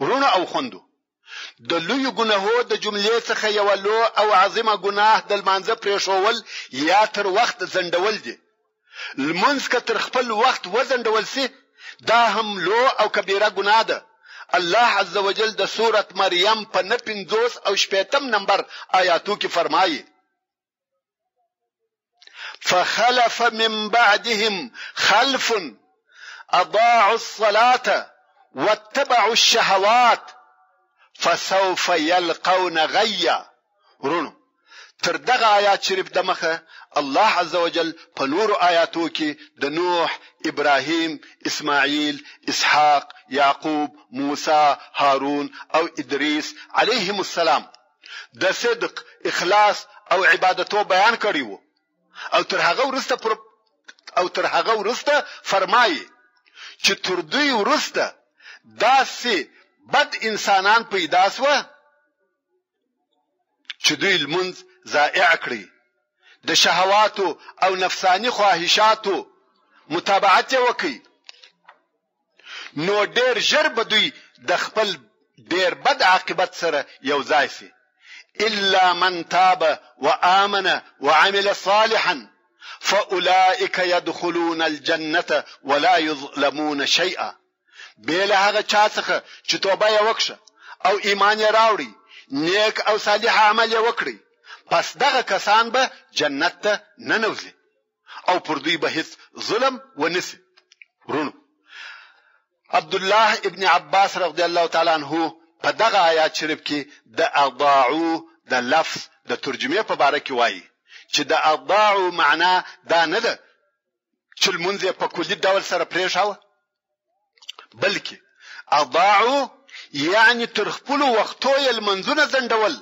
ورونو او خوندو د لوی ګناهو د جملې څخه یو لو او عظیمه ګناه د لمانځه پرېښول یا تر وخت زندول دي. لمونځ که تر خپل وخت وزندول سي دا هم لو او کبیره ګناه ده. الله عز وجل د سورة مریم په 50 او 60 نمبر آیاتو کې فرمایي: فخلف من بعدهم خلف اضاعوا الصلاة واتبعوا الشهوات فسوف يلقون غيا. ورونو تر دغه آیات شریف د مخه الله عز وجل په نور آیاتو کې د نوح، ابراهیم، اسماعیل، اسحاق، یعقوب، موسی، هارون او ادریس علیهم السلام د صدق، اخلاص او عبادتو بیان کړی وو. او تر هغه ورسته فرمایي چې تر دوی ورسته داسې بد انسانان پیدا سوه چې دوی لمونځ ضائع کړی، د شهواتو او نفسانی خواهشاتو متابعت وکړي، نو ډېر ژر به دوی د خپل ډېر بد عاقبت سره یو ځای سي. الا من تاب وآمن وعمل صالحا فاولئك يدخلون الجنه ولا يظلمون شيئا. بل هغه چا څخه چې توبه یې وکړه او ایمان یې راوړي، نیک او صالح عمل یې وکړي، پس دغه کسان به جنت ته ننوځي او پر دوی به هیڅ ظلم ونسي. ورونو عبد الله ابن عباس رضی الله تعالی عنہ په دغه آیات شریف کې د اضاعوا د لفظ د ترجمه په باره کې وایي چې د اضاعوا معنا دا نه ده چې لمونځ په کلی ډول سره پرېښاوه، بلکې اضاعوا یعنی تر خپل وختو یې لمنځونه زندول.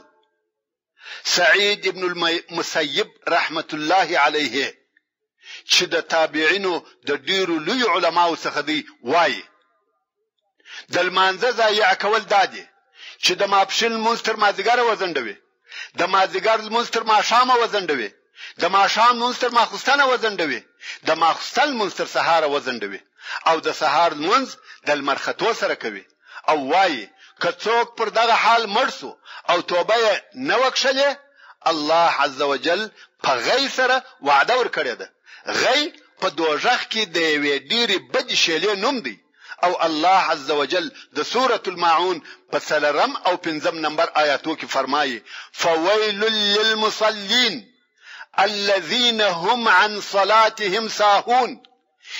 سعید ابن المسیب رحمت الله علیه چې د تابعینو د ډیرو لوی علماو څخه دی وایي د لمانځه ضایع کول دادي چې د ماپښین لمونځ تر مازدیګره وزندوي، د مازدیګر لمونځ تر ماښامه وزندوي، د ماښام لمونځ تر ماخوستنه وزندوي، د ماخوستن لمونځ تر سهار وزندوي او د سهار لمونځ د لمر ختو سره کوي. او وایي که څوک پر دغه حال مړ سو او توبه یې نه وکړلې، الله عز وجل په غي سره وعده ورکړې ده. غي په دوزخ کې د یوې ډېرې بدې شیلې نوم دی. او الله عز وجل د سورة الماعون په 3 او 5 نمبر آیاتو کې فرمایي: فويل للمصلين الذين هم عن صلاتهم ساهون.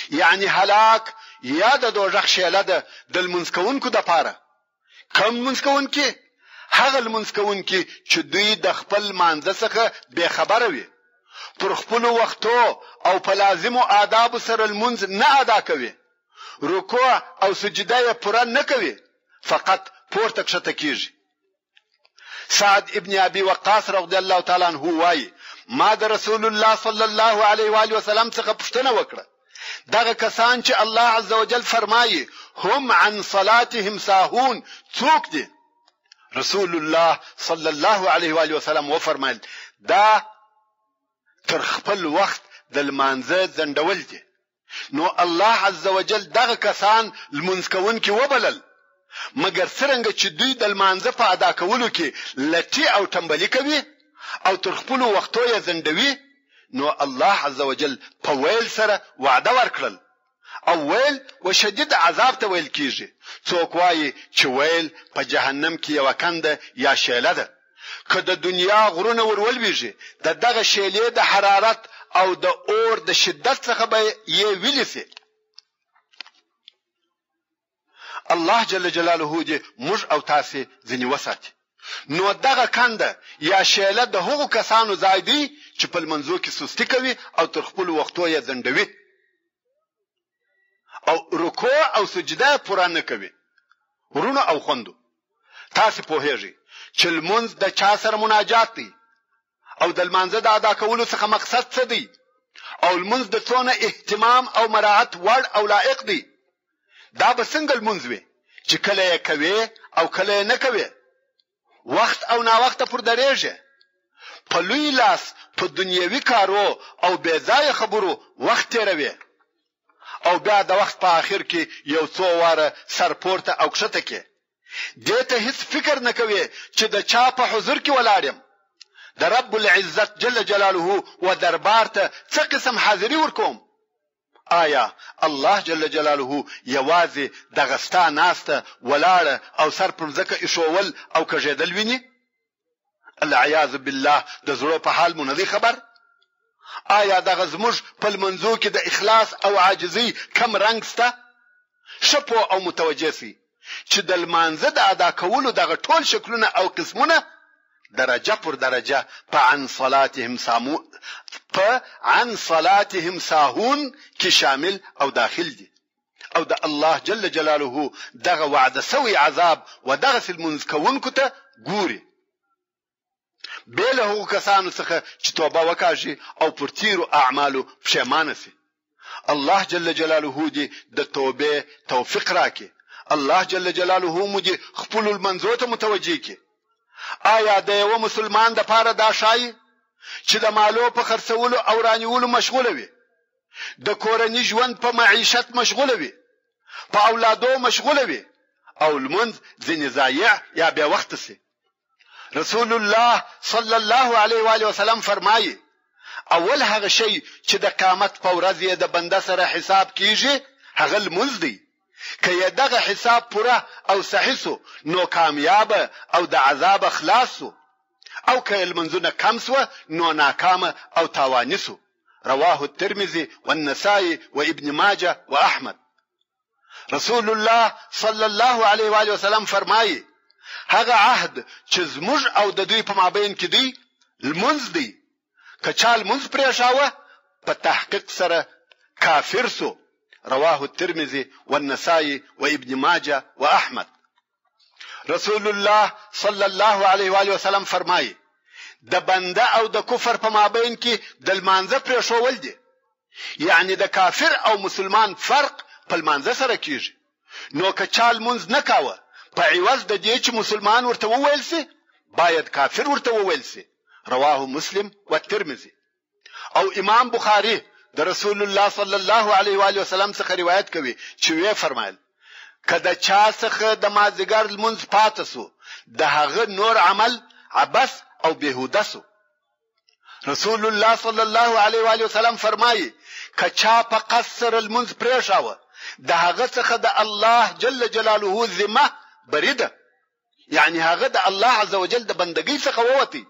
یعنی هلاک یا د دوزخ شیله ده د لمونځکونکو دپاره. کوم لمونځکونکي؟ هغه لمونځکونکي چې دوی د خپل مانځه څخه بې خبره وي، پر خپلو وختو او په لازمو آدابو سره لمونځ نه ادا کوي، رکوع او سجده یې پوره نه کوي، فقط پورته کښته کیږي. سعد ابن ابي وقاص رضی الله تعالی عنہ وایي ما د رسول الله صلی الله علیه و آله وسلم څخه پوښتنه وکړه دغه کسان چې الله عز وجل فرمایي هم عن صلاتهم ساهون څوک دي؟ رسول الله صلی الله علیه و آله وسلم وفرمایل دا تر خپل وخت د لمانځه زندول دي. نو الله عز وجل دغه کسان لمونځ کوونکي وبلل، مګر څرنګه چې دوی د لمانځه په ادا کولو کې لټي او تنبلي کوي او تر خپل وختو یې زندوي، نو الله عز وجل په ویل سره وعده ورکړل. او ویل وشدید عذاب ته ویل کیږي. څوک وایي چې ویل په جهنم کې یو کنده یا شیله ده. که د دنیا غرونه ورولويږي د دغه شیلې د حرارت او د اور د شدت څخه به یې ویلسي. الله جل جلاله دې موږ او تاسو ځنی وساتي. نو دغه کنده یا شیله د هغو کسانو ځای دی چې په منځو کې سستی کوي او تر خپل وختو یې زندوي او رکوع او سجده پوره نه کوي. ورونو او خوندو تاسو په هیږي چې لمونځ د چا سره مناجات دی او د لمانځه د ادا کولو څخه مقصد څه دی او لمونځ د څونه اهتمام او مراعات وړ او لایق دی. دا به څنګه لمونځ وي چې کله یې کوي او کله یې نه کوي، وخت او نا وخت پر درېږي، په لوی لاس په دنیوي کارو او بې ځای خبرو وخت تیروي او بیا د وخت په آخر کې یو څو واره سر پورته او کښته کې دې ته هیڅ فکر نه کوي چې د چا په حضور کې ولاړم د رب العزت جل جلاله و دربار ته څه قسم حاضری ورکوم آیا الله جل جلاله یوازې د غستا ناسته ولاړه او سر پر ځکه ایښول او کژېدل ویني العیاذ بالله د زړه په حال مونږ خبر آیا د غزمج په منځو کې د اخلاص او عاجزي کم رنگ سته شپو او متوجه سي چې د المانزه د ادا کولو دغه ټول شکلونه او قسمونه درجه پر درجه په عن صلاتهم ساهون کې شامل او داخل دي او د الله جل جلاله دغه وعده سوی عذاب و دغه المنز کوونکو ته ګوري بله کسانو څخه چې توبه وکړي او پر تیرو اعمالو پښیمانه سي الله جل جلاله دې د توبه توفیق راکړي الله جل جلاله مو دې خپل المنزو ته متوجي کړي آیا د یو مسلمان د پاره دا شای چې د مالو په خرڅولو او رانیولو مشغوله وي د کورنۍ ژوند په معیشت مشغوله وي په اولادو مشغوله وي او المنز ځنې ضایع یا بیا وخت سي رسول الله صلی الله علیه و آله وسلم فرمایي اول هغه شی چې د قیامت په ورځ د بنده سره حساب کیږي هغه المنز دی که دغه حساب پوره او صحیح سو نو کامیاب او د عذاب خلاص سو او که المنزونه کم سو نو ناکام او تاوانی سو رواه الترمذي والنسائي وابن ماجه واحمد رسول الله صلی الله علیه و آله وسلم فرمایي هغه عهد چې زموږ او د دوی په مابین کې دی المنز دی که چا المنز پرې شاوه په تحقیق سره کافر سو رواه الترمذي والنسائي وابن ماجه واحمد رسول الله صلی الله علیه و آله وسلم فرمایي د بنده او د کفر په مابین کې د المانزه پرې شوول دي یعنی د کافر او مسلمان فرق په المانزه سره کیږي نو که چا المنز نه کاوه په عوض د دې چې مسلمان ورته وویل سي باید کافر ورته وویل سي رواه مسلم والترمذي او امام بخاری د رسول الله صلی الله علیه و آله وسلم څخه روایت کوي چې وی فرمایل کله چا څخه د مازیګر المنز پاتسو د هغه نور عمل عبث او بهوده سو رسول الله صلی الله علیه و آله وسلم فرمایي کچا په قصر المنز پرېښاوه د هغه څخه د الله جل جلاله ذمه بریده یعنی هغه د الله عزوجل د بندګۍ څخه ووتی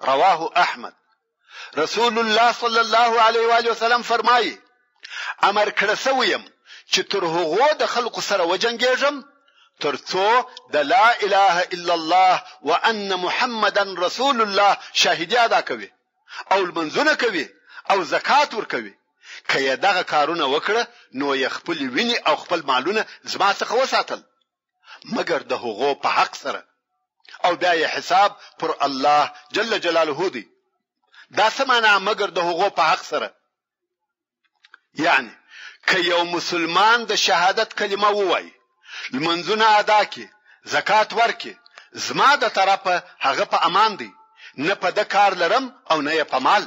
رواه احمد رسول الله صلی الله علیه و آله وسلم فرمایي امر کړه سویم چې تر هغه د خلق سره وجنګېږم ترڅو د لا اله الا الله وان محمدن رسول الله شاهدی ادا کوي او المنزونه کوي او زکات ور کوي کله دغه کارونه وکړه نو یې خپل ویني او خپل مالونه زما څخه وساتل مگر د هغو په حق سره او بیا یې حساب پر الله جل جلاله دی دا سمانه مگر د هغو په حق سره یعنی که یو مسلمان د شهادت کلمه ووایي المنزونه ادا کی زکات ورکی زما د طرفه هغه په امان دی نه په د کار لرم او نه په مال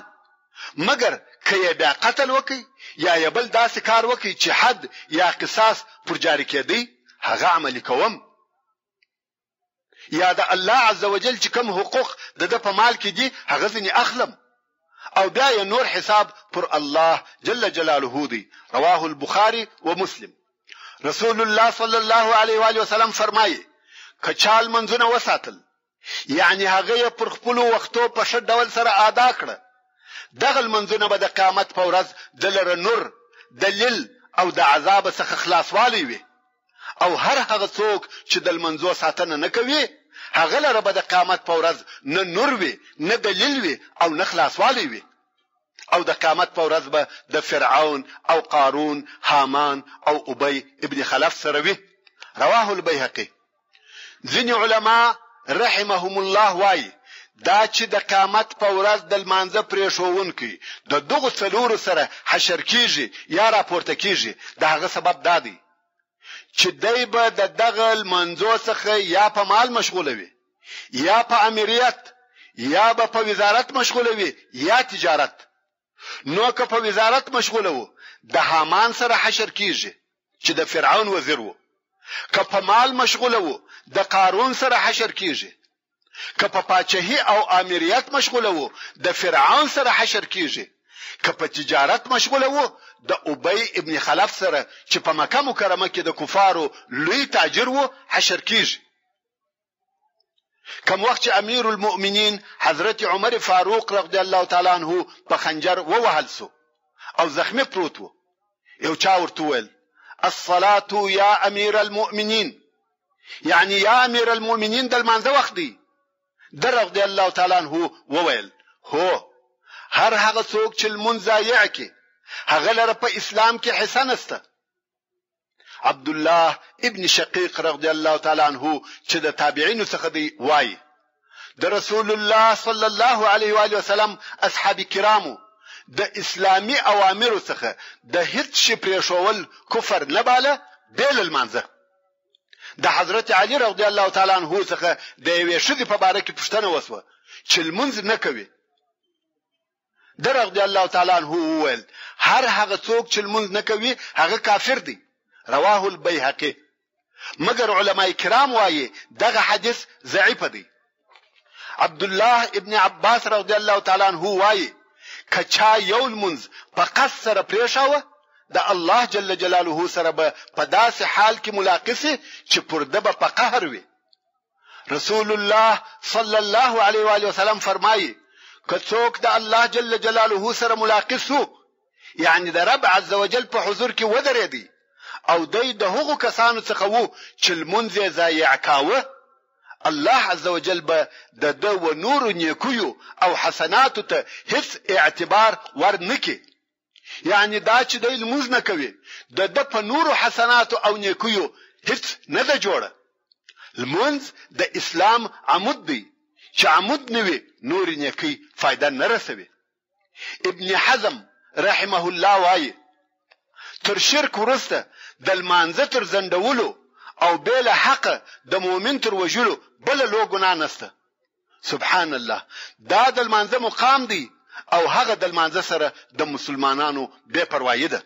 مگر که بیا قتل وکي یا بل داسې کار وکي چې حد یا قصاص پر جاری کېدی هغه عملی کوم یا د الله عزوجل چې کوم حقوق د په مال کې دي هغه ځنی اخلم او بیا یې نور حساب پر الله جل جلاله دی رواه البخاري ومسلم رسول الله صلی الله علیه و آله وسلم فرمایي کچال منځونه وساتل یعنی هغه پر خپل وختو په شد ډول سره ادا کړ دغه منځونه به د قیامت په ورځ دلر نور دلیل او د عذاب څخه خلاصوالی وي او هر هغه څوک چې د منځو ساتنه نه کوي هغه لره به د قیامت په ورځ نه نور وي نه دلیل وي او نه خلاصوالی وي او د قیامت په ورځ به د فرعون او قارون هامان او ابي ابن خلف سره وي رواه البيهقي ځینې علما رحمهم الله وايي دا چې د قیامت په ورځ د منځه پرې شوونکي د دغه څلورو سره حشر کیږي یا راپورته کیږي دا هغه سبب دادی چې دای به د دغه منځو څخه یا په مال مشغوله وي یا په امریت یا به په وزارت مشغوله وي یا تجارت نو که په وزارت مشغوله وو د هامان سره حشر کیږي چې د فرعون وزیر وو که په مال مشغوله وو د قارون سره حشر کیږي، که په پاچهي او امریت مشغوله وو د فرعون سره حشر کیږي، که په تجارت مشغوله وو د ابي ابن خلف سره چې په مکه مکرمه کې د کفارو لوی تاجر وو حشر کیږي. کوم وخت چې امیر المؤمنین حضرت عمر فاروق رضی الله تعالی عنہ په خنجر ووهل سو او زخمی پروت وو، یو چا ورته ویل الصلاة یا امیر المؤمنین، یعنی یا امیر المؤمنین د لمانځه وخت دی. در رضی الله تعالی عنہ وویل هو، هر هغه څوک چې لمونځ ضایع کړي هغه لره په اسلام کې حصه نشته. عبد الله ابن شقیق رضی الله تعالی عنہ چې د تابعین څخه دی وایي د رسول الله صلی الله علیه و آله وسلم اصحاب کرامو د اسلامی اوامر څخه د هیڅ شي پرېښول کفر نه باله بیل المانزه. د حضرت علی رضی الله تعالی عنہ څخه د یوې شذ په باره کې پوښتنه وسوه چې المنز نه کوي. د رضی الله تعالی عنہ وویل هر هغه څوک چې المنز نه کوي هغه کافر دی. رواه البيهقي. مگر علماء کرام وایي دغه حدیث ضعیف دی. عبد الله ابن عباس رضی الله تعالی عنہ وایي کچا یو المنز په قصر پریښاوه د الله جل جلاله سره به په داسې حال کې ملاقات چې پرده به په قهر وي. رسول الله صلی الله علیه و آله وسلم فرمایي که څوک د الله جل جلاله سره ملاقات سو، یعنی د رب عز وجل په حضور کې ودرېدی او د هغو کسانو څخه وو چې المنز ضایع کاوه، الله عز وجل به د و نور نیکیو او حسناتو ته هیڅ اعتبار ورنکي. یعنی دا چې د المنز نه کوي د په نور حسناتو او نیکیو هیڅ نه ده جوړه. المنز د اسلام عمود دی، چې عمود نه وي نور نیکی فائدہ نه رسوي. ابن حزم رحمه الله وایي تر شرک ورسته د المانزه تر زندولو او بیل حق د مؤمن تر وجلو بل لو ګنا نسته. سبحان الله، دا د المانزه مقام دی او هغه د المانزه سره د مسلمانانو بے پروايي ده.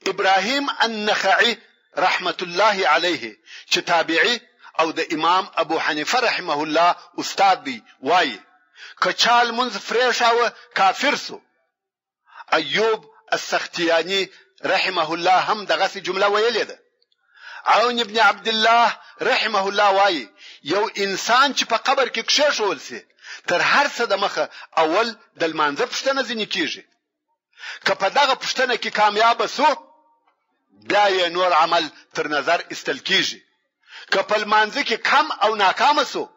ابراهيم النخعي رحمت الله عليه چې تابعي او د امام ابو حنیفه رحمه الله استاد دی وایي کچال منز فریشاوه کافر سو. ایوب السختیانی رحمه الله هم دغه جمله ویلې ده. عون ابن عبد الله رحمه الله وایي یو انسان چې په قبر کې کښېښول سي تر هر څه د مخه اول د المانځه پوښتنه ځنې کیږي. که په دغه پوښتنه کې کامیاب سو بیا یې نور عمل تر نظر استل کیږي. که په المانځه کې کم او ناکام سو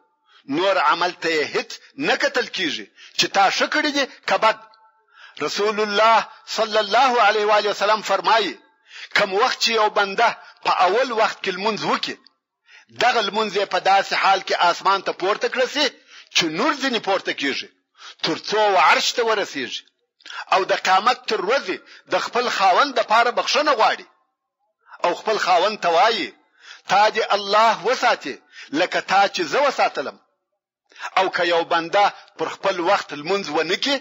نور عمل ته هیڅ نه کتل کیږي چې تا شکړې دي کبد. رسول الله صلی الله علیه و آله وسلم فرمایي کوم وخت چې یو بنده په اول وخت کې المنځ وکړي دغه المنځ په داسې حال کې اسمان ته پورته کړسي چې نور ځنې پورته کیږي ترڅو عرش ته ورسیږي او د قیامت تر ورځې د خپل خاوند لپاره بخښنه غواړي او خپل خاوند ته وایي تا دې الله وساتي لکه تا چې زه وساتلم. او که یو بنده پر خپل وخت المنځ ونکړي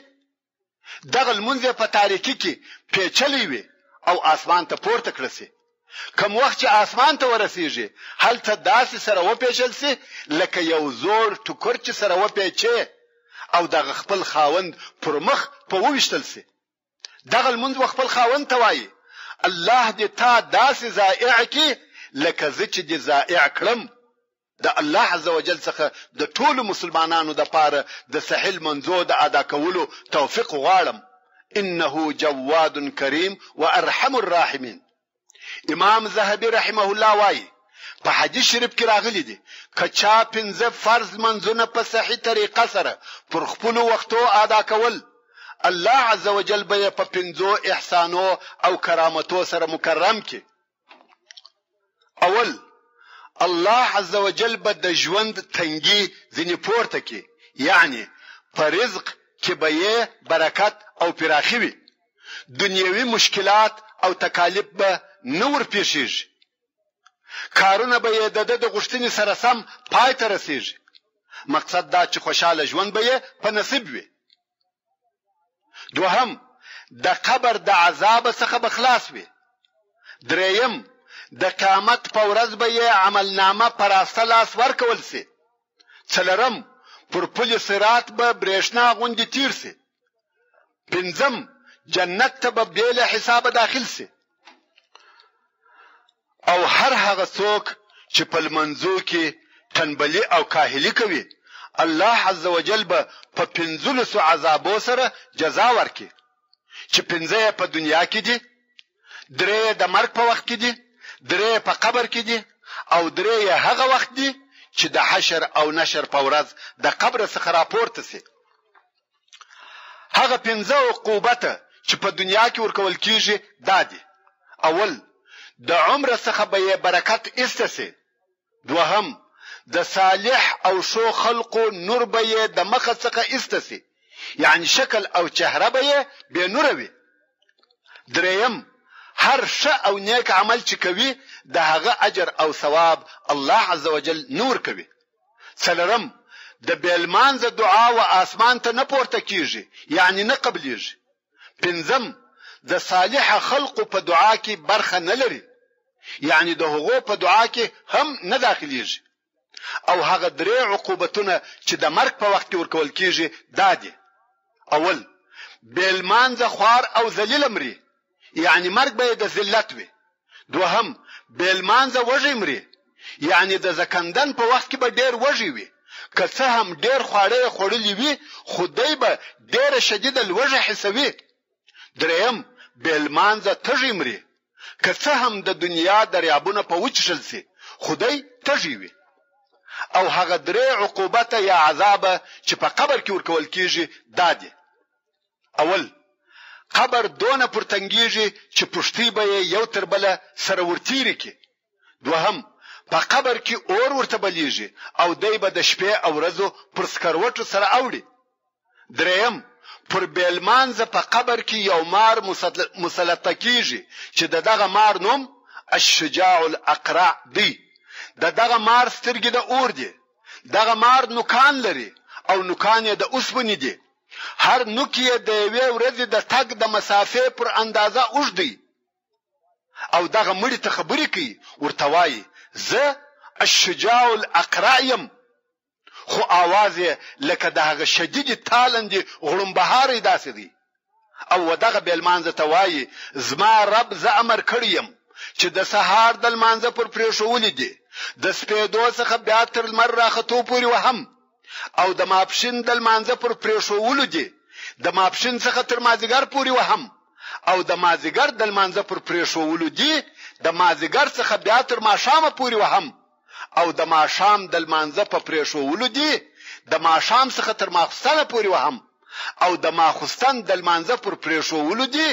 دغه المنځ په تاریکی کې پیچلې وي او اسمان ته پورته کړسي. کوم وخت چې اسمان ته ورسیږي هلته داسې سره وپیچل سي لکه یو زور ټوکر چې سره وپیچي او دغه خپل خاوند پر مخ په وښتل سي. دغه المنځ خپل خاوند ته وایي الله دې تا داسې ضائع کړي لکه زه چې دې ضائع کړم. د الله عز وجل څخه د ټولو مسلمانانو د پاره د سهل منځو د ادا کولو توفیق غواړم. انه جواد کریم وارحم الراحمین. امام زهبی رحمه الله وایي په حدیث شریف کې راغلی دی کچا پنځه فرض منځونه په صحیح طریقه سره پر خپل وختو ادا کول الله عز وجل به په پنځو احسانو او کرامتو سره مکرم کړي. اول الله عز وجل به د ژوند تنګي ځنې پورته کړي، یعنی په رزق کې به برکت او پراخي وي. دنیوي مشکلات او تکالیف به نور پیښیږي. کارونه به د غوښتنې سره سم پای ته رسیږي. مقصد دا چې خوشاله ژوند به په نصیب وي. دوهم د قبر د عذاب څخه به خلاص وي. دریم د قیامت په ورځ به یې عملنامه پر اساس ورکول سي. څلورم پر پل صراط به برېښنا غوندې تیر سي. پنځم جنت ته به بلا حساب داخل سي. او هر هغه څوک چې په منځو کې تنبلی او کاهلی کوي الله عزوجل به په 15 عذابو سره جزا ورکړي چې 15 په دنیا کې دي، 3 د مرګ په وخت کې دي، 3 په قبر کې دي او 3 هغه وخت دي چې د حشر او نشر په ورځ د قبر څخه راپورته سي. هغه 15 عقوبت چې په دنیا کې ورکول کیږي دا دي: اول د عمر څخه به برکت استسي. دوهم د صالح او شو خلقو نور به د مخ څخه استسي، یعنی شکل او چهره به به نور وي. دریم هر ښه او نیک عمل چې کوي د هغه اجر او ثواب الله عزوجل نور کوي. څلورم د بیلمانځ دعا او اسمان ته نه پورته کیږي، یعنی نه قبليږي. پنځم د صالح خلقو په دعا کې برخه نه لري، یعنی د هغو په دعا کې هم نه داخليږي. او هغه 3 عقوبتونه چې د مرګ په وخت کې ورکول کیږي دا دي: اول بیلمانځ خوار او ذلیل مري، یعنی مرګ به د ذلت وي. دوهم بیلمانځ وږي مري، یعنی د زکندن په وخت کې به ډیر وږي وي، که څه هم ډیر خواړه خورلې وي خدای به ډیر شدید الوجه حسوي. دریم بیلمانځ تږي مري، که څه هم د دنیا دریابونه په وچشل سي خدای تږي وي. او هغه 3 عقوبت یا عذاب چې په قبر کې ورکول کیږي دا دي: اول قبر دونه پرتنګيږي چې پښتۍ به یو تر بل سره ورتيري کی. دوهم په قبر کې اور ورته بلیږي او دای به د شپې او ورځو پر سکروټو سره اوړي. دریم پر بیلمانځ په قبر کې یو مار مسلط کیږي چې دغه مار نوم الشجاع الاقرع دی. دغه مار سترګې د اور دي، دغه مار نوکان لري او نوکان یې د اوسپنې دي. هر نوک یې د یوې ورځې د تګ د مسافې پر اندازه اوږدي. او دغه مړي ته خبرې کوي، ورته وایي زه الشجاع الاقرع یم، خو आवाज یې لکه دغه شدید تالندې غړمبهاري داسې دی. او دغه بیلمانځ ته وایي زما رب زه امر کړیم چې د سهار د لمانځه پر پریښولې دي، د سپېدو څخه بیا تر لمر راختو پورې وهم، او د ماپښین د لمانځه پر پریښولو دي، د ماپښین څخه تر مازیګر پورې وهم، او د مازیګر د لمانځه پر پریښولو دي، د مازیګر څخه بیا تر ماښام پورې وهم، او د ماښام د لمانځه په پریښولو دي، د ماښام څخه تر ماخستن پورې وهم، او د ماخستن د لمانځه پر پریښولو دي،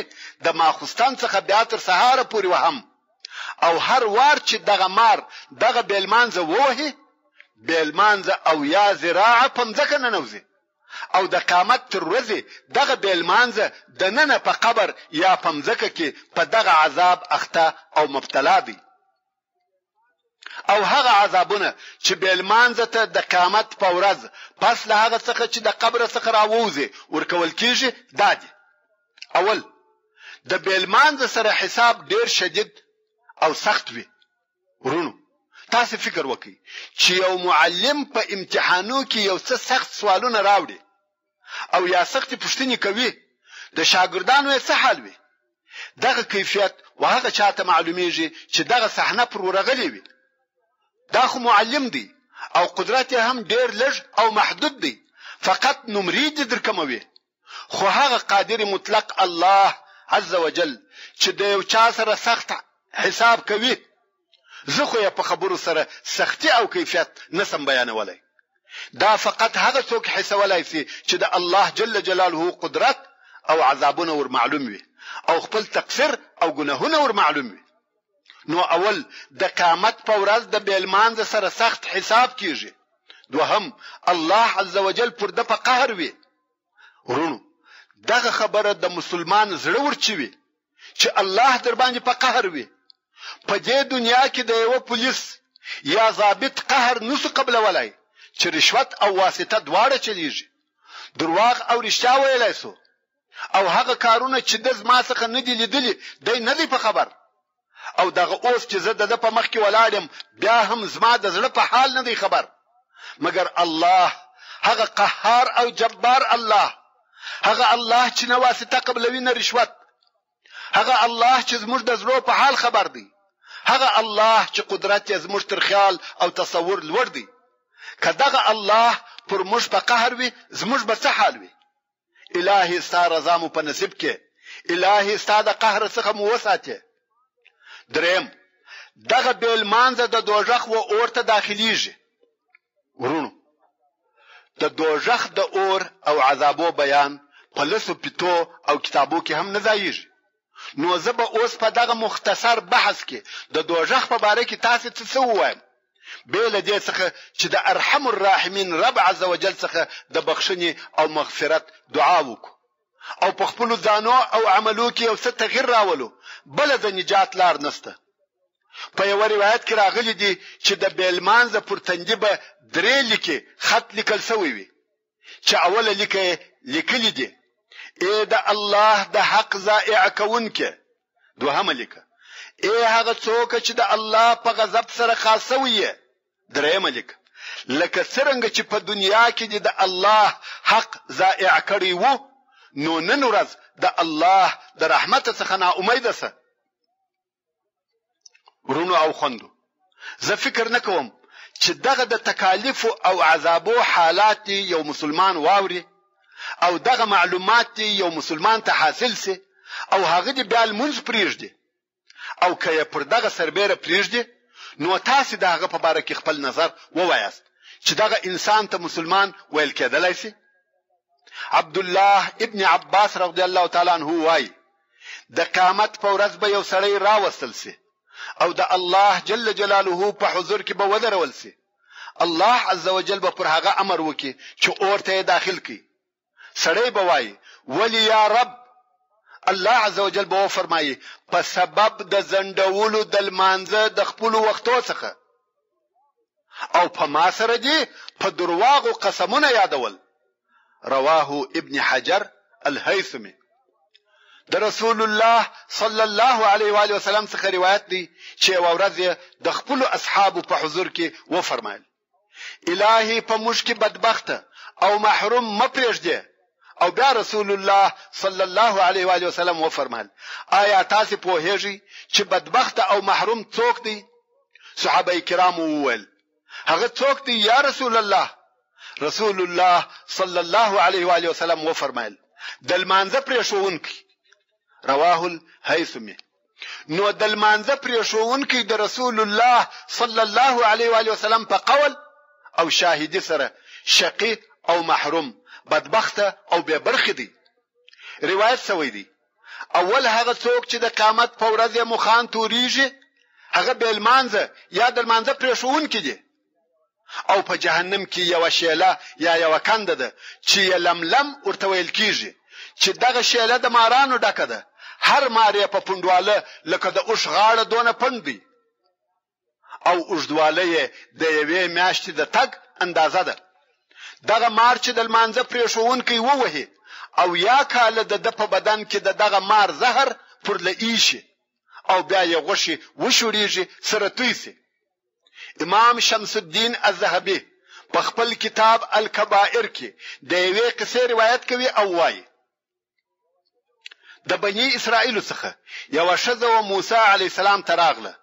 د ماخستن څخه بیا تر سهار پورې وهم. او هر وار چې دغه مار دغه بیلمانځ ووهي، بیلمانځ او یا زراعه پمځکه نه نوځي، او د قیامت تر ورځې دغه بیلمانځ د نن په قبر یا پمځکه کې په دغه عذاب اخته او مبتلا دي. او هغه عذابونه چې بیلمانځ ته د قیامت په ورځ پس له هغه څخه چې د قبر څخه راووزي ورکول کیږي دا دي: اول د بیلمانځ سره حساب ډیر شدید او سخت وي. ورونو تاسو فکر وکړئ چې یو معلم په امتحانو کې یو څه سخت سوالونه راوړي او یا سخت پوښتنې کوي، د شاګردانو یې څه حال وي؟ دغه کیفیت وهغه چاته معلومیږي چې دغه صحنه پر ورغلې وي. دا خو معلم دی او قدرت هم ډیر لږ او محدود دی، فقط نمرې دې درکموي. خو هغه قادر مطلق الله عز وجل چې د یو چا سره سخت حساب کوي، زه خو په خبرو سره سختي او کیفیت نسم بیانولای. دا فقط هغه څوک حسولای شي چې د الله جل جلاله قدرت او عذابونه ور معلوم وي او خپل تقصیر او ګناهونه ور معلوم وي. نو اول د قیامت په ورځ د بیلمانځ سره سخت حساب کیږي. دوهم الله عز وجل پر د په قهر وي. ورونو دغه خبره د مسلمان زړه ورچوي چې الله در باندې په قهر وي. په دې دنیا کې د یو پولیس یا ضابط قهر نسو قبل ولای چې رشوت او واسطه دواړه چلیږي، درواغ او رښتیا ویلای سو، او هغه کارونه چې د زما څخه نه دي لیدلي دی نه دی په خبر، او دغه اوس چې زه د په مخ کې ولاړم بیا هم زما د زړه په حال نه دی خبر مګر الله هغه قهار او جبار الله هغه الله چې نه واسطه قبلوي نه رشوت هغه الله چې زموږ د زړه په حال خبر دی هغه الله چې قدرت یې زموږ تر خیال او تصور لوړ دی کداغه الله پر موږ په قهر وي زموږ به څه حال وي الهي ستاره زمو په نصیب کې الهي ستاره قهر څخه مو وساته دریم دغه بیل مانزه د دوزخ و اورته داخليږي ورونو د دوزخ د اور او عذابو بیان په لسو پټو او کتابو کې هم نه ځایږي نو زه به اوس په دغه مختصر بحث کې د دوزخ په باره کې تاسو څه وایم بیل دې څخه چې د ارحم الراحمین رب عز وجل څخه د بخښنې او مغفرت دعا وکړو او په خپل ځانو او عملو کې یو څه تغیر راولو بل د نجات لار نشته په یو روایت کې راغلی دی چې د بیلمانزه پر تندې به درې لیکي خط لیکل شوی وي چې اوله لیکل دي اے د الله د حق ضائع کوونکې دوهمه لیکه اے هغه څوک چې د الله په غضب سره خاصه وي دریمه لیکه لکه څنګه چې په دنیا کې د الله حق ضائع کړی وو نو نن ورځ د الله د رحمت څخه نا امید ده ورونو او خوندو زه فکر نکوم چې دغه د تکالیف او عذابو حالات یو مسلمان واوري او دغه معلومات یو مسلمان ته حاصل سي او هغه دی بیا المنځ پریږدي او که پر دغه سربېره پریږدي نو تاسو دغه په اړه کې خپل نظر ووایاست چې دغه انسان ته مسلمان ویل کېدلای شي عبد الله ابن عباس رضی الله تعالی عنہ وایي د قیامت په ورځ به یو سړی راوستل سي او د الله جل جلاله په حضور کې به ودرول سي الله عز وجل به پر هغه امر وکي چې اورته داخل کړي سړی به وایي ولی یا رب الله عز وجل به فرمایي په سبب د زندولو د المانزه د خپل وختو څخه او په ما سره دي په درواغ او قسمونه یادول رواه ابن حجر الهيثمي د رسول الله صلی الله علیه و آله وسلم څخه روایت دی چې ورځ د خپل اصحابو په حضور کې و فرمایل الهي په موږ کې بدبخت او محروم مپریږدي او بیا رسول الله صلی الله علیه و آله وسلم و فرمایل آیا تاسو په هیږي چې بدبخت او محروم څوک دی صحابه کرام وویل هغه څوک دی یا رسول الله رسول الله صلی الله علیه و آله وسلم و فرمایل د المانزه پرې شوونکی رواه الهيثمي نو د المانزه پرې شوونکی د رسول الله صلی الله علیه و آله وسلم په قول او شاهدی سره شقی او محروم بدبخت او بے برخه دي روایت سوی دی اول هغه څوک چې د قیامت په ورځ مخان توریږي هغه بیل مانزه یا د مانزه پرېښون کې دي او په جهنم کې یو شیله یا یو کنده ده چې لملم ورته ویل کیږي چې دغه شیله د مارانو ډکه ده هر مارې په پوندواله لکه د اوښ غاړه دونه پندي او اوږدواله د یوې میاشتې د تګ اندازه ده دغه مار چې د مانزه پرېښون کې ووهي او یا کاله د په بدن کې دغه مار زهر پر لئیشي او بیا یې غوشي وشوريږي سره تويسي امام شمس الدین الذهبی په خپل کتاب الکبائر کې د یوې قصې روایت کوي او وایي د بنی اسرائیل څخه یو شذ او موسی علی السلام تراغله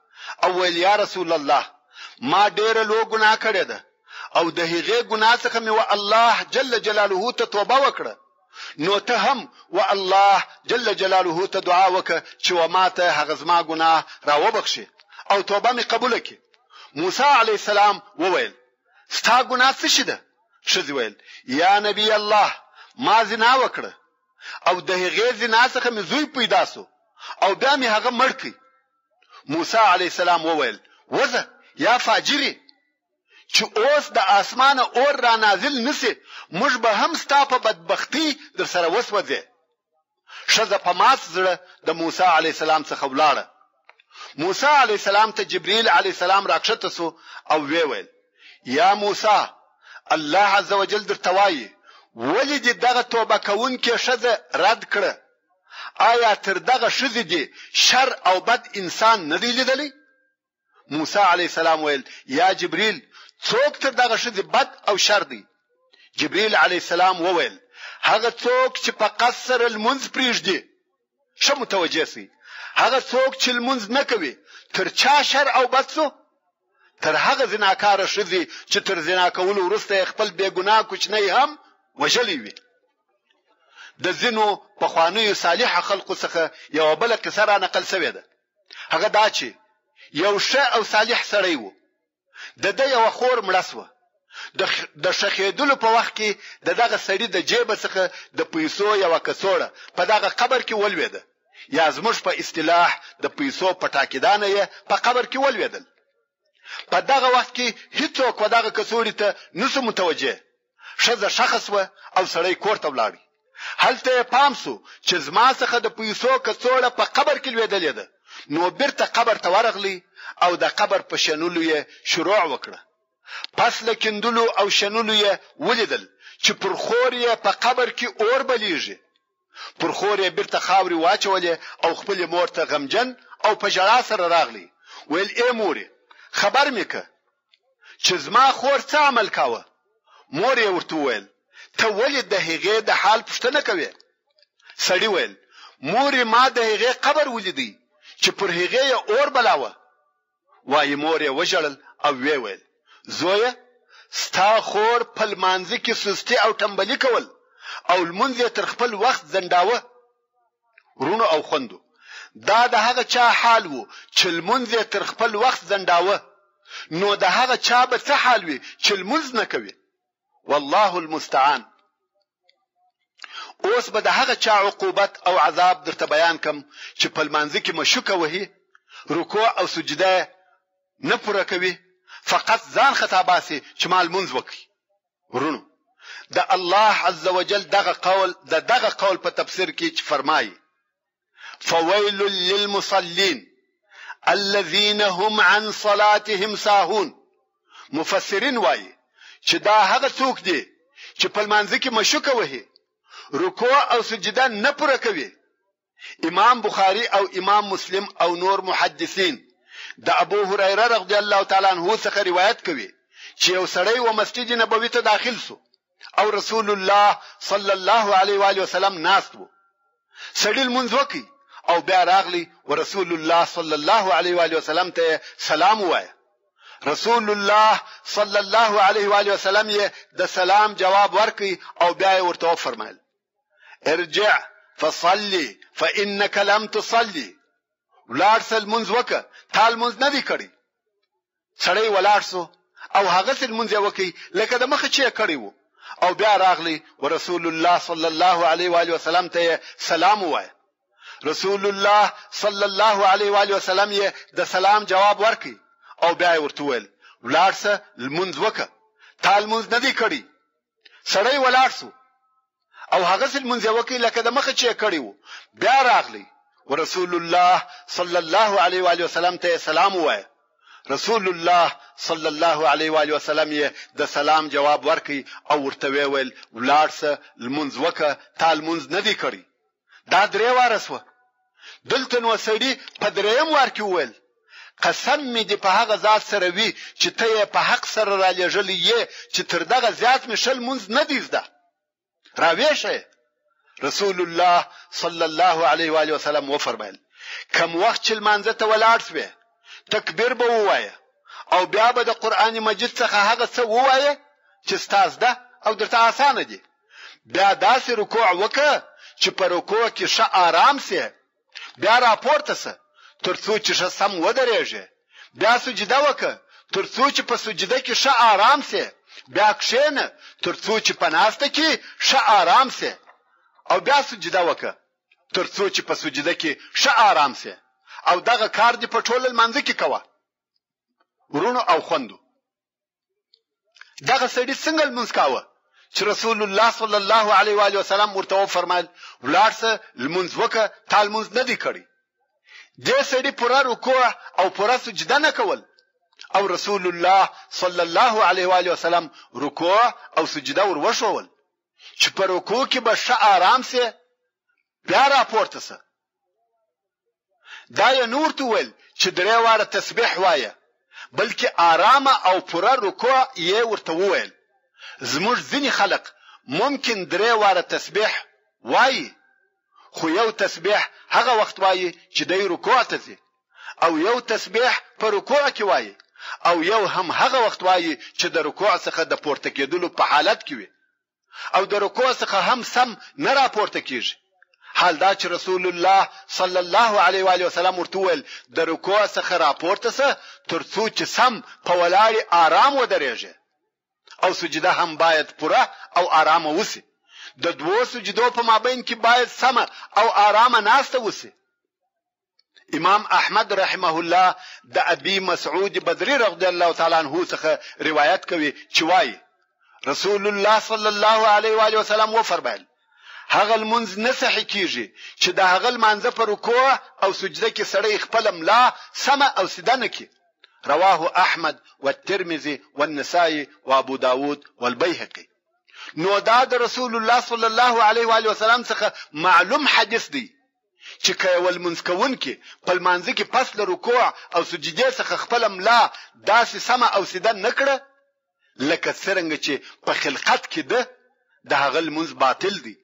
او ویل یا رسول الله ما ډېر لو ګناه کړی ده او د هغې ګناه څخه مې الله جل جلاله ته توبه وکړه نو ته هم الله جل جلاله ته دعا وکړه چې وماته هغه زما ګناه راوبخشي او توبه مې قبول کړي موسی علی السلام وویل ستا ګناه څه شده شذ ویل یا نبی الله ما زنا وکړه او د هغې زنا څخه مې زوی پیدا سو او بیا مې هغه مړ کړ موسی علی السلام وویل وزه یا فاجری چې اوس د اسمانه اور را نازل نسی موږ به هم ستا په بدبختی در سره وسوځي شذ په ماس زړه د موسی علی السلام څخه ولاړه موسی علی السلام ته جبرئیل علی السلام راکښته سو او ویل یا موسی الله عز وجل درته وایي ولې دغه توبه کوونکې شذ رد کړه آیا تر دغه ښځې دې شر او بد انسان نه دی لیدلی؟ موسی علیه السلام ویل یا جبرئیل څوک تر دغه ښځې بد او شر دی؟ جبرئیل علیه السلام وویل هغه څوک چې په قصر المنز پریږدي. ښه متوجه سئ، هغه څوک چې المنز نه کوي تر چا شر او بد سو؟ تر هغه زناکار ښځې چې تر زنا کولو وروسته خپل بېګناه کوچنی هم وژلی وي. د ځینو پخوانیو صالح خلقو څخه یو بل قصه را نقل شوې ده. هغه دا چې یو ښه او صالح سړی وو، د ده یو خور مړه سوه. د شخېدلو په وخت کې دغه سړي د جیب څخه د پیسو یو کڅوړه په دغه قبر کې ولوېده، یا زموږ په اصطلاح د پیسو پټاکیدانه یې په قبر کې ولوېدل. په دغه وخت کې هیڅوک دغه کڅوړې ته نسو متوجه. ښځه شخص و او سړی کور ته ولاړ. هلته پام سو چې زما څخه د پیسو کڅوړه په قبر کې لوېدلې ده. نو بیرته قبر ته ورغلی او د قبر په شنولو یې شروع وکړه. پس لکندلو او شنولو یې ولیدل چې پر خور یې په قبر کې اور بلیږي. پر خور یې بیرته خاوري واچولې او خپل مور ته غمجن او په ژړا سره راغلی. ویل ای مورې خبر مې که چې زما خور څه عمل کاوه؟ مور یې ورته ویل ته ولې د هغې د حال پوښتنه کوې؟ سړی ویل مورې ما د هغې قبر ولیدی چې پر هغې یې اور بلاوه. وایي مور یې وژړل او ویې ویل زویه ستا خور په لمانځه کې سستي او ټمبلي کول او لمونځ یې تر خپل وخت ځنډاوه. ورونو او خوندو، دا د هغه چا حال وو چې لمونځ یې تر خپل وخت ځنډاوه، نو د هغه چا به څه حال وي چې لمونځ نه کوي؟ والله المستعان. اوس به د هغه چا عقوبت او عذاب درته بیان کم چې په لمانځه کې مشوکه وهي، رکوع او سجده نه پوره کوي، فقط ځان خطا باسي چې مال منځ وکړي. ورونو د الله عز وجل دغه قول په تفسیر کې چې فرمایي فويل للمصلين الذين هم عن صلاتهم ساهون. مفسرین وایي چې دا هغه څوک دي چې په لمانځه کې مشوکه وهي، رکوع او سجده نه پوره کوي. امام بخاری او امام مسلم او نور محدثین د ابو هريره رضی الله تعالی عنہ څخه روایت کوي چې یو سړی و مسجد نبوي ته داخل سو او رسول الله صلی الله علیه و آله وسلم ناست وو. سړی لمونځ وکړي او بیا راغلی و رسول الله صلی الله علیه و آله وسلم ته سلام وایي. رسول الله صلی الله علیه و آله وسلم یې د سلام جواب ورکړي او بیا یې ورته فرمایل ارجع فصلي فانك لم تصلي. ولاړ سل منځ وکه تال منځ نه دی کړی. سړی ولاړ سو او هغه سل منځ وکي لکه د مخه چې کړی وو او بیا راغلی و رسول الله صلی الله علیه و آله وسلم ته سلام وایي. رسول الله صلی الله علیه و آله وسلم یې د سلام جواب ورکړي او بیا ورته ویل ولاړ سه لمونځ وکه تال منځ نه دی کړی. سړی ولاړ سو او هغه سل منځ وکي لکه د مخه چې کړی وو. بیا راغلی ورسول الله صلی الله علیه و آله وسلم ته سلام وایي. رسول الله صلی الله علیه و آله وسلم یې د سلام جواب ورکړي او ورته ویل ولاړ سه لمونځ وکه تال منځ نه دی کړی. دا درې واره سو. دلته نو سړی په درېم وار کې ویل قسم می دی په هغه ذات سره وی چې ته په حق سره را لېږلی یې چې تر دغه زیات مشل منځ نه دی زده. راویشه رسول الله صلی الله علیه و آله وسلم و فرمایل کوم وخت چې لمانځه ته ولاړ شوې تکبیر به ووایه او بیا به د قران مجید څخه هغه څه ووایه چې ستاسو ده او درته آسان دي. بیا داسې رکوع وکړه چې په رکوع کې ښه آرام سي، بیا راپورته سه ترڅو چې ښه سم ودرېږي. بیا سجده وکړه ترڅو چې په سجده کې ښه آرام سي، بیا کښېنه ترڅو چې په ناسته کې ښه آرام سي او بیا سجده وکړه ترڅو چې په سجده کې ښه آرام سي. او دغه کار دی په ټول لمانځه کې کوه. ورونو او خوندو، دغه سړي څنګه لمونځ کاوه چې رسول الله صلی الله علیه و آله وسلم ورته فرمایل ولاړ سه لمونځ وکړه تال منځ نه دی کړی. دې سړي پوره رکوع او پوره سجده نه کول او رسول الله صلی الله علیه و آله وسلم رکوع او سجده ور وښول چې په رکوع کې به ښه آرام سي، بیا راپورته سه. دا یې نور ته ویل چې 3 واره تسبیح وایه، بلکې آرامه او پوره رکوع یې ورته وویل. زموږ ځینې خلق ممکن 3 واره تسبیح وایي، خو یو تسبیح هغه وخت وایي چې دی رکوع ته ځي، او یو تسبیح په رکوع کې وایي، او یو هم هغه وخت وایي چې د رکوع څخه د پورته کېدلو په حالت کې وي، او د رکوع څخه هم سم نه راپورته کیږي. حال دا چې رسول الله صلی الله علیه و آله وسلم ورته ویل د رکوع څخه راپورته سه ترڅو چې سم په ولاړې آرام ودرېږي، او سجده هم باید پوره او آرامه وسی. د 2 سجدو په مابین کې باید سمه او آرامه ناسته وسی. امام احمد رحمه الله د ابي مسعود بدري رضی الله تعالی عنہ څخه روایت کوي چې وایي رسول الله صلی الله علیه و آله وسلم و فرمایل هغه المنز نصح کیږي چې د هغه منځ په رکوع او سجده کې سړی خپل ملا سم او سیده نکي. رواه احمد والترمذي والنسائي وابو داود والبيهقي. نو دا د رسول الله صلی الله علیه و آله وسلم څخه معلوم حدیث دی چې کول منځ کوون کې په منځ کې پس له رکوع او سجده څخه خپل ملا داسې سم او سیده نکړه لکه څنګه چې په خلقت کې ده د هغه منځ باطل دی،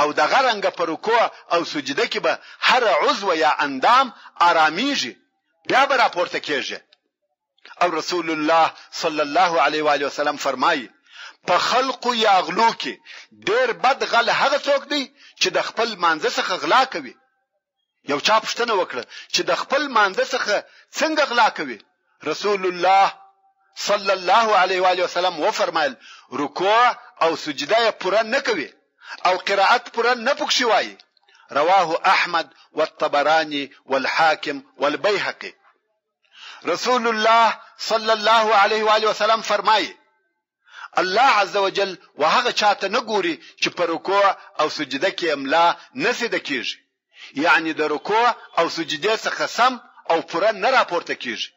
او د غرنګ په رکوع او سجده کې به هر عضو یا اندام آرامیږي، بیا به راپورته کېږي. او رسول الله صلی الله علیه و آله وسلم فرمایي په خلق یا غلو کې ډېر بد غل هغه څوک دی چې د خپل مانزه څخه غلا کوي. یو چا پوښتنه وکړه چې د خپل مانزه څخه څنګه غلا کوي؟ رسول الله صلی الله علیه و آله وسلم و فرمایل رکوع او سجده پوره نه کوي او قرائت پوره نه پکښي وایي. رواه احمد والطبراني والحاكم والبيهقي. رسول الله صلی الله علیه و آله وسلم فرمایي الله عز وجل وهغه چاته نه ګوري چې په رکوع او سجده کې املا نسیده کیږي، یعنی د رکوع او سجده څخه سم او پوره نه راپورته کیږي.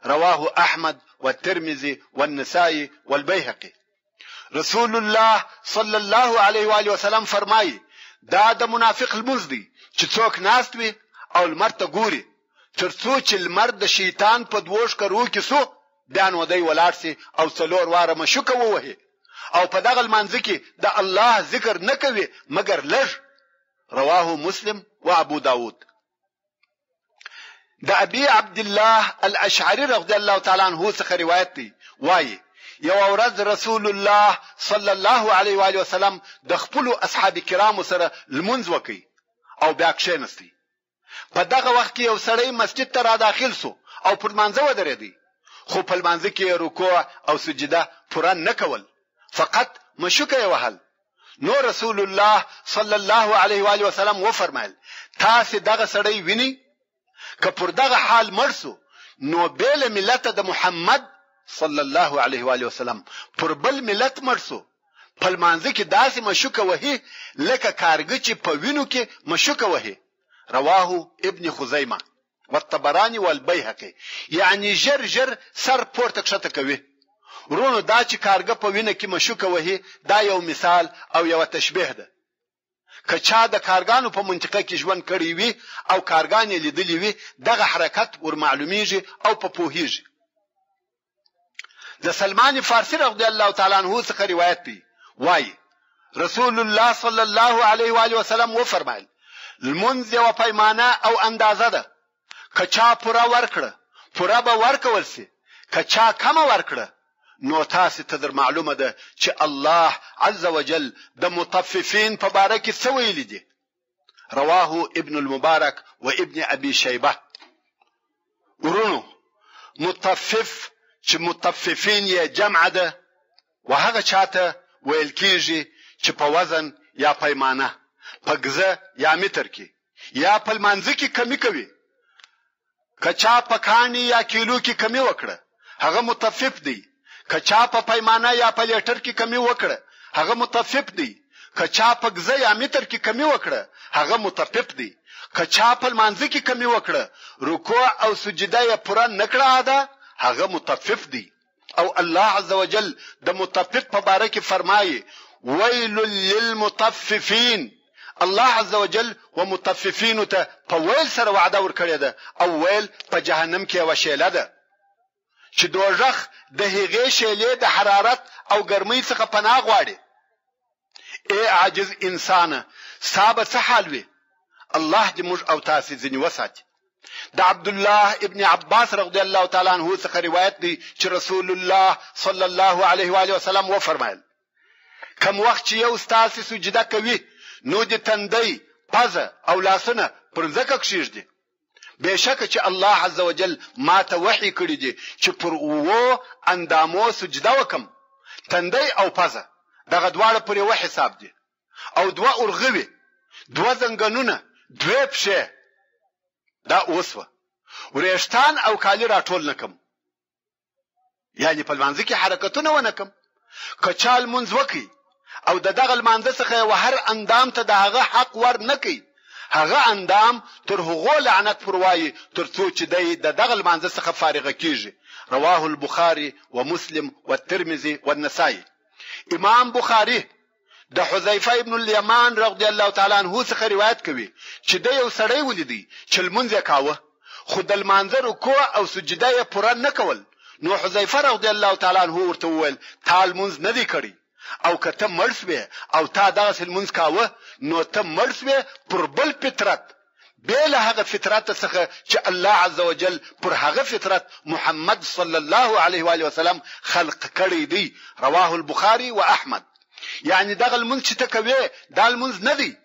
رواه احمد والترمذي والنسائي والبيهقي. رسول الله صلی الله علیه و آله وسلم فرمایي دا د منافق المنځ دی چې څوک ناست وي او لمر ته ګوري ترڅو چې لمر د شیطان په 2 شکرو کې سو بیا نو دی ولاړ سي او 4 واره مشوکه ووهي، او په دغه منځ کې د الله ذکر نه کوي مگر لږ. رواه مسلم و ابو داود. د ابي عبد الله الاشعري رضی الله تعالی عنہ څخه روایت دی وایي یو ورځ رسول الله صلی الله علیه و آله وسلم د خپل اصحاب کرام سره لمونځ وکي او بیا کښینستی. په دغه وخت کې یو سړی مسجد ته را داخل سو او پر منځ ودرېدی، خو په منځ کې رکوع او سجده پوره نه کول، فقط مشوکه وهل. نو رسول الله صلی الله علیه و آله وسلم و فرمایل تاسو دغه سړی ویني که پر دغه حال مرسو نو بیل ملت د محمد صلی الله علیه و آله وسلم پر بل ملت مرسو. په منځ کې داسې مشوکه وهي لکه کارګه چې په وینو کې مشوکه وهي. رواه ابن خزیمه والطبراني والبيهقي. یعنی جر سر پورته کښته کوي. ورونو دا چې کارګه په وینه کې مشوکه وهي دا یو مثال او یو تشبیه ده. که چا د کارګانو په منطقه کې ژوند کړی وي او کارګان لیدلی وي دغه حرکت ور معلومیږي او په پوهیږي. د سلمان فارسی رضی الله تعالی عنہ څخه روایت دی وایي رسول الله صلی الله علیه و آله وسلم و فرمایل المنز و پیمانه او اندازه ده، کچا پورا ورکړه پورا به ورکول سي، کچا کم ورکړه نو تاسو ته در معلومه ده چې الله عز وجل د مطففین په باره کې څه ویلي دي. رواه ابن المبارک و ابن ابي شيبه. ورونو مطفف چې مطففین یې جمع ده وهغه چاته ویل کیږي چې په وزن یا پیمانه په ګزه یا متر کې یا په منځ کې کمی کوي. کچا په کانی یا کیلو کې کمی وکړه هغه مطفف دی، کچا په پیمانه یا په لیټر کې کمی وکړه هغه مطفف دی، کچا په ګزه یا متر کې کمی وکړه هغه مطفف دی، کچا په منځ کې کمی وکړه رکوع او سجده یې پوره نکړه ده هغه مطفف دی. او الله عز وجل د مطفف په باره کې فرمایي ویل للمطففین الله عزوجل ومطففين ته په ویل سره وعده ورکړې ده او ویل په جهنم کې وشیله ده چې دوزخ د هغې شیلې د حرارت او ګرمۍ څخه پناه غواړي. ای عاجز انسان صاحب څه حال وي؟ الله دې موږ او تاسو ځنې وساتي. د عبد الله ابن عباس رضی الله تعالی عنہ څخه روایت دی چې رسول الله صلی الله علیه و آله وسلم و فرمایل کوم وخت چې یو استاد سجده کوي نو د تندې پزه او لاسونه پر ځکه کښیږي. بشک چې الله عزوجل ما ته وحی کړی دی چې پر وو اندامو سجده وکم. تندې او پزه دغه دواړه پر یو حساب دي او دوا اورغوي دوا زنګنونه دوی پښه دا اوسوه ورېشتان او کالی راټول نکم یعنی په لمانځه کې حرکتونه ونکم. کچال منځ وکي او دغه لمانځه څخه هر اندام ته دغه حق ور نکي هغه اندام تر هغه لعنت پروایي تر څو چې دغه لمانځه څخه فارغ کیږي. رواه البخاري ومسلم والترمذي والنسائي. امام بخاري د حذیفه ابن الیمان رضی الله تعالی عنہ څخه روایت کوي چې د یو سړی ولیدي چې لمونځ کاوه خو د لمانځه رکوع او سجده یې پوره نه کول. نو حذیفه رضی الله تعالی عنہ ورته وویل تا لمونځ نه دی کړی او کته مرسوي او تا دغه لمونځ کاوه نو ته مرسوي پر بل فطرت بل هغه فطرت څخه چې الله عزوجل پر هغه فطرت محمد صلی الله علیه و آله وسلم خلق کړی دی. رواه البخاري واحمد. یعنی دغه المنځ چې تکوي دا المنځ نه دی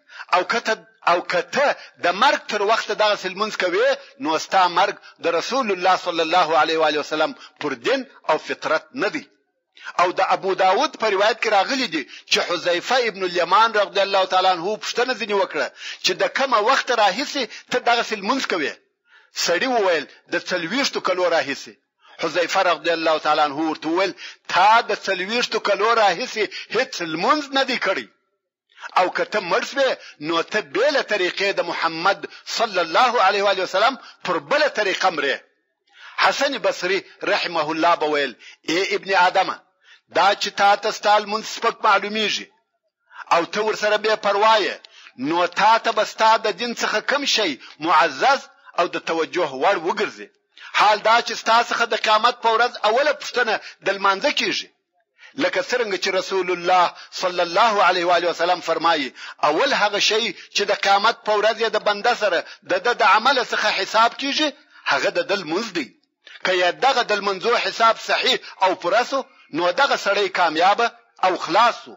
او کته د مرګ تر وخت دغه المنځ کوي نو ستا مرګ د رسول الله صلی الله علیه و آله وسلم پر دین او فطرت نه دی. او د ابو داود په روایت کې راغلی دی چې حذیفه ابن الیمان رضی الله تعالی عنہ پښتنه ځنی وکړه چې د کومه وخت راهیسي ته دغه المنځ کوي. سړی وویل د 40 کلو راهیسي. حذیفه رضی الله تعالی عنہ ورته وویل تا د 40 کلو راهیسي هیڅ المنځ نه دی کړی او کته مرسوي نو ته بل طریقې د محمد صلی الله علیه و آله وسلم پر بل طریقه مره. حسن بصری رحمه الله بویل ای ابن آدم دا چې تا ته ستال منځ سپک معلومیږي او ته ورسره به پروايي نو تا ته بستا د دین څخه کم شي معزز او د توجه وړ وګرځي. حال دا چې تاسو څخه د قیامت په ورځ اوله پښتنه د لمانځه کیږي لکه څنګه چې رسول الله صلی الله علیه و آله وسلم فرمایي اول هغه شی چې د قیامت په ورځ د بنده سره د عمل څخه حساب کیږي هغه د المنځ دی. که دغه د المنځو حساب صحیح او پرسو نو دغه سړی کامیاب او خلاصو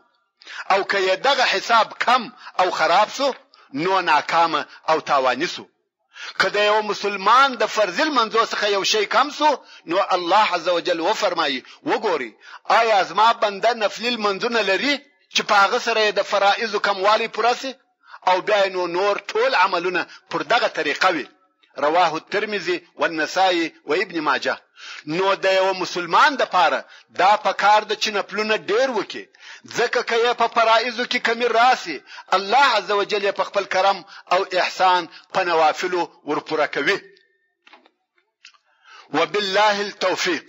او که دغه حساب کم او خراب سو نو ناکام او تاوانی سو. کله یو مسلمان د فرض المنځو څخه یو شی کم سو نو الله عزوجل و فرمایي وګوري آیا ازما بنده نفل المنځونه لري چې په هغه سره د فرایض کموالی پرسي او بیا نو نور ټول عملونه پر دغه طریقه وي. رواه الترمذي والنسائي وابن ماجه. نو د یو مسلمان د پاره دا پکار د چې نفلونه ډیر وکي ځکه که په فرایض کې کمی راسي الله عزوجل په خپل کرم او احسان په نوافل ورپوره کوي. وبالله التوفيق.